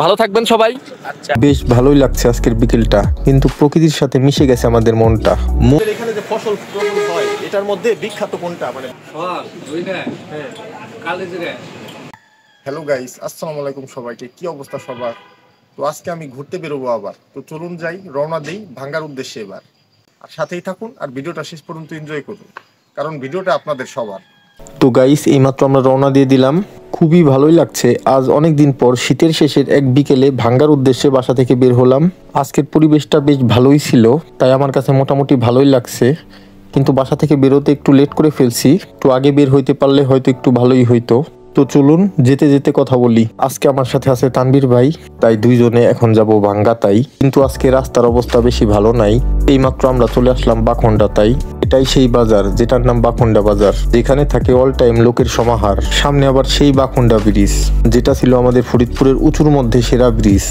ভালো থাকবেন সবাই। আচ্ছা, বেশ ভালোই লাগছে আজকের বিকেলটা, কিন্তু প্রকৃতির সাথে মিশে গেছে আমাদের মনটা। এখানে যে ফসল হয় এটার মধ্যে বিখ্যাত কোনটা? মানে হ্যালো গাইস, আসসালামু আলাইকুম সবাইকে। কি অবস্থা সবার? তো আজকে আমি ঘুরতে বেরোবো আবার। তো চলুন যাই, রওনা দেই ভাঙ্গার উদ্দেশ্যে এবার। আর সাথেই থাকুন আর ভিডিওটা শেষ পর্যন্ত এনজয় করুন, কারণ ভিডিওটা আপনাদের সবার। তো গাইস, এইমাত্র আমরা রওনা দিয়ে দিলাম। খুবই ভালোই লাগছে। আজ অনেক দিন পর শীতের শেষের এক বিকেলে ভাঙ্গার উদ্দেশ্যে বাসা থেকে বের হলাম। আজকের পরিবেশটা বেশ ভালোই ছিল, তাই আমার কাছে মোটামুটি ভালোই লাগছে। কিন্তু বাসা থেকে বেরোতে একটু লেট করে ফেলছি। একটু আগে বের হইতে পারলে হয়তো একটু ভালোই হইতো। তো চলুন যেতে যেতে কথা বলি। আজকে আমার সাথে আছে তানভীর ভাই, তাই দুইজনে এখন যাব ভাঙ্গা। তাই কিন্তু আজকে রাস্তার অবস্থা বেশি ভালো নাই। এইমাত্র আমরা চলে আসলাম বাখন্ডা। তাই এটাই সেই বাজার যেটার নাম বাখন্ডা বাজার, যেখানে থাকে অল টাইম লোকের সমাহার। সামনে আবার সেই বাখন্ডা ব্রিজ, যেটা ছিল আমাদের ফরিদপুরের উঁচুর মধ্যে সেরা ব্রিজ।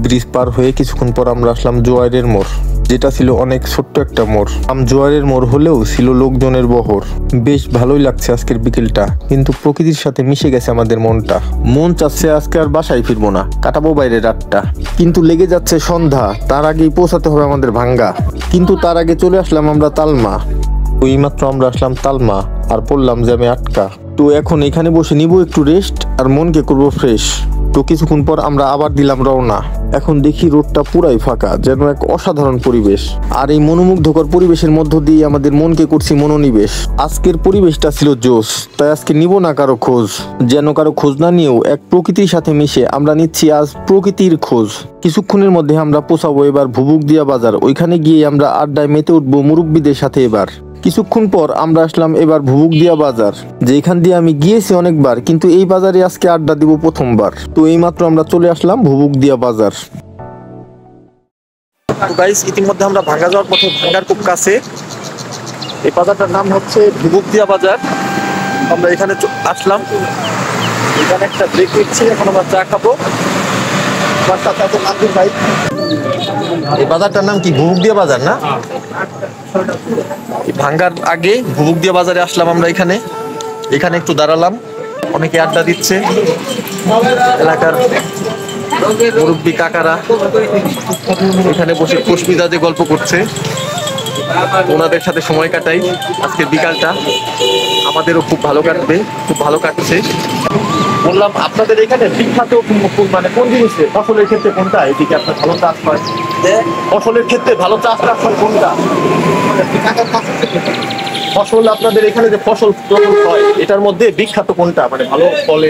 ব্রিজ পার হয়ে কিছুক্ষণ পর আমরা আসলাম জোয়ারের মোড়, যেটা ছিল অনেক ছোট্ট একটা মোড়। জোয়ারের মোড় হলেও ছিল লোকজনের বহর। বেশ ভালোই লাগছে আজকের বিকেলটা, কিন্তু প্রকৃতির সাথে মিশে গেছে আমাদের মনটা। মন চাচ্ছে আজকে আর বাসায় ফিরবো না, কাটাবো বাইরে রাতটা। কিন্তু লেগে যাচ্ছে সন্ধ্যা, তার আগেই পৌঁছাতে হবে আমাদের ভাঙ্গা। কিন্তু তার আগে চলে আসলাম আমরা তালমা। তো এইমাত্র আমরা আসলাম তালমা আর পড়লাম জ্যামে আটকা। তো এখন এখানে বসে নিব একটু রেস্ট আর মনকে করবো ফ্রেশ। তো কিছুক্ষণ পর আমরা আবার দিলাম রওনা। এখন দেখি রোডটা পুরাই ফাঁকা, যেন এক অসাধারণ পরিবেশ। আর এই মনোমুগ্ধকর পরিবেশের মধ্য দিয়ে আমাদের মনকে করছি মনোনিবেশ। আজকের পরিবেশটা ছিল জোশ, তাই আজকে নিব না কারো খোঁজ। যেন কারো খোঁজ না নিয়েও এক প্রকৃতির সাথে মিশে আমরা নিচ্ছি আজ প্রকৃতির খোঁজ। কিছুক্ষণের মধ্যে আমরা পৌঁছাবো এবার ভুবুকদিয়া বাজার। ওইখানে গিয়ে আমরা আড্ডায় মেতে উঠবো মুরব্বীদের সাথে। এবার কিছুক্ষণ পর আমরা আসলাম এবার ভুবুকদিয়া বাজার, যেখান দিয়ে আমি গিয়েছি অনেকবার, কিন্তু এই বাজারে আজকে আড্ডা দিব প্রথমবার। তো এইমাত্র আমরা চলে আসলাম ভুবুকদিয়া বাজার। গাইস, ইতিমধ্যে আমরা ভাঙ্গা যাওয়ার পথে, ভাঙ্গার খুব কাছে এই বাজারটার নাম হচ্ছে ভুবুকদিয়া বাজার। আমরা এখানে আসলাম, এখানে একটা ব্রেক নিচ্ছি, এখন আমরা চা খাবো। ভাই, এই বাজারটার নাম কি? ভুবুকদিয়া বাজার না? ভাঙ্গার আগে ভুবুকদিয়া বাজারে আসলাম আমরা। এখানে একটু দাঁড়ালাম, অনেকে আড্ডা দিচ্ছে। এলাকার মুরব্বী কাকারা এখানে বসে খুশমিজাজে গল্প করছে। ওনাদের সাথে সময় কাটাই। আজকে বিকালটা আমাদেরও খুব ভালো কাটবে, খুব ভালো কাটছে। বললাম আপনাদের এখানে বিখ্যাত মানে কোন জিনিসে, ফসলের ক্ষেত্রে কোনটা এদিকে আপনার ভালো চাষ হয়? ফসলের ক্ষেত্রে ভালো চাষ হয় কোনটা? ফসল আপনাদের এখানে যে ফসল হয় এটার মধ্যে বিখ্যাত কোনটা? মানে ভালো ফলে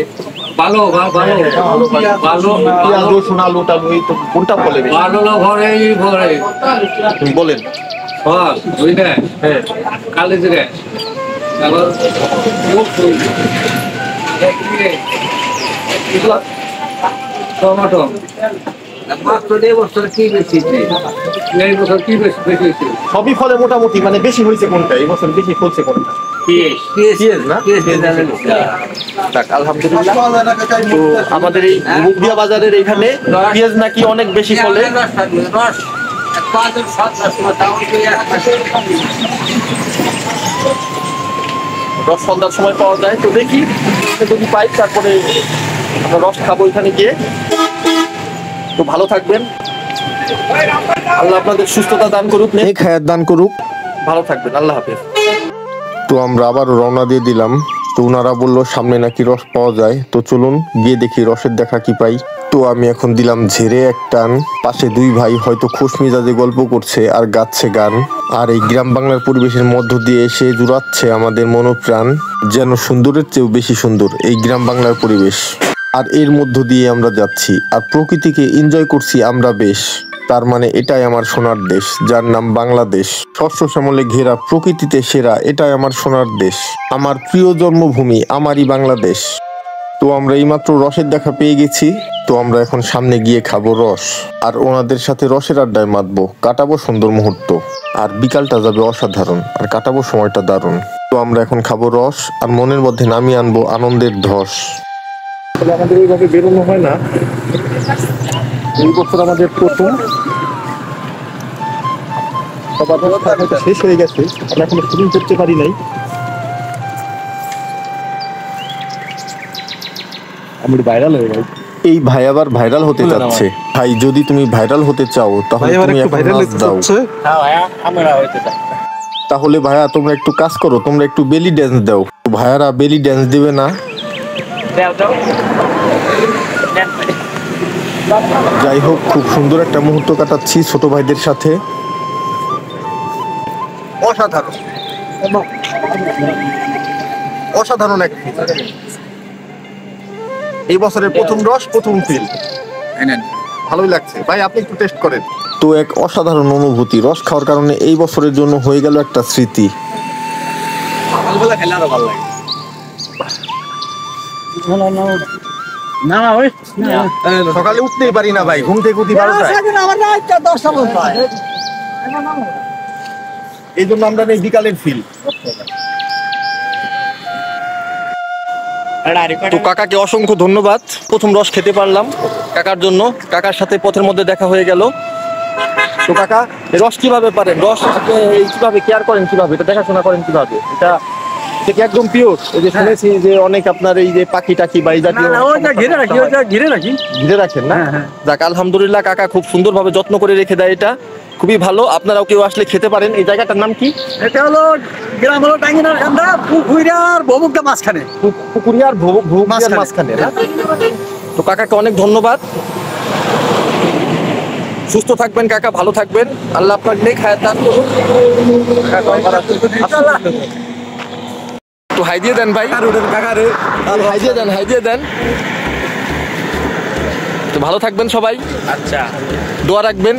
রসুন, আলু টালু, এই তো কোনটা ফলে বলেন? টমেটো সবই ফলে মোটামুটি, মানে বেশি হয়েছে কোনটা এই বছর? বেশি ফলছে কোনটা? আলহামদুলিল্লাহ। তো আমাদের এই ভুবুকদিয়া বাজারের এখানে পেঁয়াজ নাকি অনেক বেশি ফলে। রস সন্ধ্যার সময় পাওয়া যায়, তো দেখি যদি পাই তারপরে আমরা রস খাবো এখানে গিয়ে। তো ভালো থাকবেন, আল্লাহ আপনাদের সুস্থতা দান করুক, নেক হায়াত দান করুক। ভালো থাকবেন, আল্লাহ হাফেজ। তো আমরা আবার রওনা দিয়ে দিলাম। তো ওনারা বললো সামনে নাকি রস পাওয়া যায়। তো চলুন গিয়ে দেখি রসের দেখা কি পাই। তো আমি এখন দিলাম ঝেড়ে এক টান। পাশে দুই ভাই হয়তো খুশমিজাজে গল্প করছে আর গাচ্ছে গান। আর এই গ্রাম বাংলার পরিবেশের মধ্য দিয়ে এসে জুড়াচ্ছে আমাদের মনোপ্রাণ। যেন সুন্দরের চেয়েও বেশি সুন্দর এই গ্রাম বাংলার পরিবেশ। আর এর মধ্য দিয়ে আমরা যাচ্ছি আর প্রকৃতিকে এনজয় করছি আমরা বেশ। তার মানে এটাই আমার সোনার দেশ, যার নাম বাংলাদেশ। শস্য শ্যামলে ঘেরা, প্রকৃতিতে সেরা, এটাই আমার সোনার দেশ। আমার প্রিয় জন্মভূমি, আমারই বাংলাদেশ। তো আমরা এইমাত্র রসের দেখা পেয়ে গেছি। তো আমরা এখন সামনে গিয়ে খাবো রস, আর ওনাদের সাথে রসের আড্ডায় মাতবো, কাটাবো সুন্দর মুহূর্ত। আর বিকালটা যাবে অসাধারণ, আর কাটাবো সময়টা দারুণ। তো আমরা এখন খাবো রস আর মনের মধ্যে নামিয়ে আনবো আনন্দের ধস। আমাদের এইভাবে বেরোনো হয় না, এই বছর আমাদের প্রথম। শেষ হয়ে গেছে, আমরা এখনো শুরু করতে পারি নাই। ভাইরাল হয়ে ভাই। এই ভাই আবার ভাইরাল হতে যাচ্ছে। ভাই যদি তুমি ভাইরাল হতে চাও তাহলে তুমি এখন নাচ দাও। হ্যাঁ ভাইয়া, আমরা হইতে চাই। তাহলে ভাইয়া তোমরা একটু কাজ করো, তোমরা একটু বেলি ড্যান্স দাও। ভাইয়ারা বেলি ড্যান্স দিবে না? দাও। যাই হোক, খুব সুন্দর একটা মুহূর্ত কাটাচ্ছি ছোট ভাইদের সাথে। অসাধারণ অসাধারণ এক এই বছরের প্রথম রস, প্রথম ফিল। ভালোই লাগছে ভাই, আপনি একটু টেস্ট করেন। তো এক অসাধারণ অনুভূতি, রস খাওয়ার কারণে এই বছরের জন্য হয়ে গেল একটা স্মৃতি। সকালবেলা খেলে আরো ভালো লাগে। না ওই সকালে উঠতেই পারি না ভাই, ঘুম থেকে উঠি 12টায়। এই জন্য আমরা নেই বিকালের ফিল। তো কাকাকে অসংখ্য ধন্যবাদ, প্রথম রস খেতে পারলাম কাকার জন্য। কাকার সাথে পথের মধ্যে দেখা হয়ে গেল। তো কাকা, এই রস কিভাবে পারেন? রস আপনি কিভাবে কেয়ার করেন, কিভাবে এটা দেখাশোনা করেন, কিভাবে এটা থেকে একদম পিওর? এই যে শুনেছি যে অনেক আপনার এই যে পাখি টাকি বা এই জাতীয় ঘিরে রাখেন না? যাক, আলহামদুলিল্লাহ কাকা খুব সুন্দরভাবে যত্ন করে রেখে দেয়, এটা খুবই ভালো। আপনারাও কেউ আসলে খেতে পারেন। এই জায়গাটার নাম কি? এটা হলো গ্রাম হলো টাঙ্গিনার কান্দা, পুকুরিয়ার ভবুকটা মাঝখানে। পুকুরিয়ার ভবুকটার মাঝখানে না? তো কাকাকে অনেক ধন্যবাদ। সুস্থ থাকবেন কাকা, ভালো থাকবেন। আল্লাহ আপনার নেক হায়াত দান করুন। তো হাই দিয়ে দেন ভাই, হাই দিয়ে দেন, হাই দিয়ে দেন। তো ভালো থাকবেন সবাই, আচ্ছা, দোয়া রাখবেন।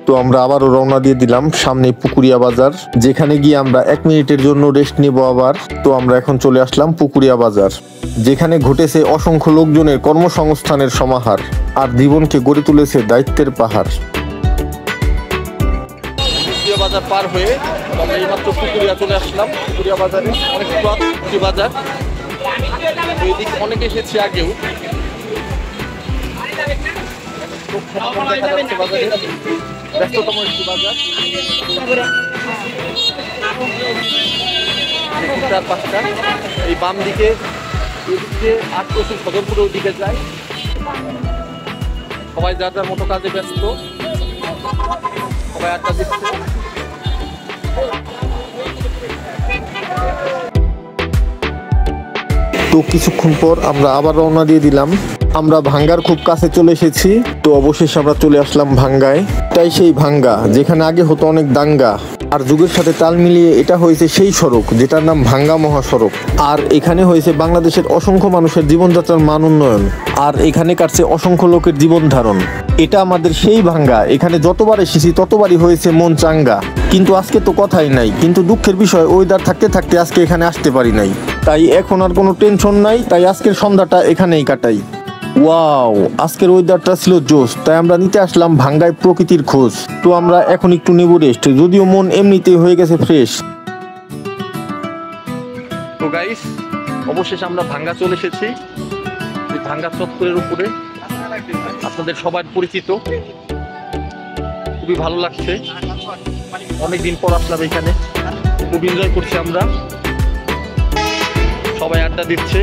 তো আমরা আবারও রওনা দিয়ে দিলাম সামনে পুকুরিয়া বাজার, যেখানে গিয়ে আমরা 1 মিনিটের জন্য রেস্ট নিব আবার। তো আমরা এখন চলে আসলাম পুকুরিয়া বাজার, যেখানে ঘটেছে অসংখ্য লোকজনের কর্মসংস্থানের সমাহার আর জীবনকে গড়ে তুলেছে দায়িত্বের পাহাড়। পুকুরিয়া বাজার পার হয়ে আমরা এইমাত্র পুকুরিয়া চলে আসলাম। পুকুরিয়া বাজারে অনেক পুকুরি বাজার, এইদিকে অনেকে এসেছে আগেও। দেখা যাচ্ছে বাজারে ব্যস্ততম একটি বাজার। 4-5টা এই বাম দিকে, এদিকে আটকোশি সদরপুরের ওদিকে যায়। সবাই যার যার মতো কাজে ব্যস্ত, সবাই আড্ডা দিচ্ছে। তো কিছুক্ষণ পর আমরা আবার রওনা দিয়ে দিলাম। আমরা ভাঙ্গার খুব কাছে চলে এসেছি। তো অবশেষে আমরা চলে আসলাম ভাঙ্গায়। তাই সেই ভাঙ্গা যেখানে আগে হতো অনেক দাঙ্গা, আর যুগের সাথে তাল মিলিয়ে এটা হয়েছে সেই সড়ক যেটার নাম ভাঙ্গা মহাসড়ক। আর এখানে হয়েছে বাংলাদেশের অসংখ্য মানুষের জীবনযাত্রার মান উন্নয়ন, আর এখানে কাটছে অসংখ্য লোকের জীবন ধারণ। এটা আমাদের সেই ভাঙ্গা, এখানে যতবার এসেছি ততবারই হয়েছে মন চাঙ্গা। কিন্তু আজকে তো কথাই নাই, কিন্তু দুঃখের বিষয় ওয়েদার থাকতে থাকতে আজকে এখানে আসতে পারি নাই। তাই এখন আর কোনো টেনশন নাই, তাই আজকের সন্ধ্যাটা এখানেই কাটাই। ওয়াও, আজকের ওয়েদারটা ছিল জোস, তাই আমরা নিতে আসলাম ভাঙ্গায় প্রকৃতির খোঁজ। তো আমরা এখন একটু নেব রেস্ট, যদিও মন এমনিতেই হয়ে গেছে ফ্রেশ। তো গাইস, অবশেষে আমরা ভাঙ্গা চলে এসেছি। এই ভাঙ্গা চত্বরের উপরে আপনাদের সবার পরিচিত, খুবই ভালো লাগছে। অনেকদিন পর আসলাম এখানে, খুব এনজয় করছি আমরা, সবাই আড্ডা দিচ্ছে।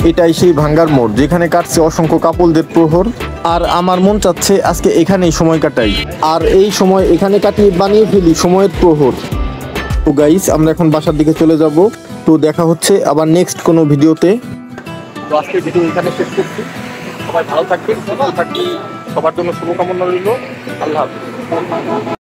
এটাই সেই ভাঙ্গার মোড়, যেখানে কাটছে অসংখ্য কাপলদের প্রহর। আর আমার মন চাচ্ছে আজকে এখানেই সময় কাটাই, আর এই সময় এখানে কাটিয়ে বানিয়ে ফেলি সময়ের প্রহর। তো গাইস, আমরা এখন বাসার দিকে চলে যাব। তো দেখা হচ্ছে আবার নেক্সট কোনো ভিডিওতে। তো আজকের ভিডিও এখানে শেষ করছি। সবাই ভালো থাকবেন, সুস্থ থাকবেন, সবার জন্য শুভকামনা রইল। আল্লাহ হাফেজ।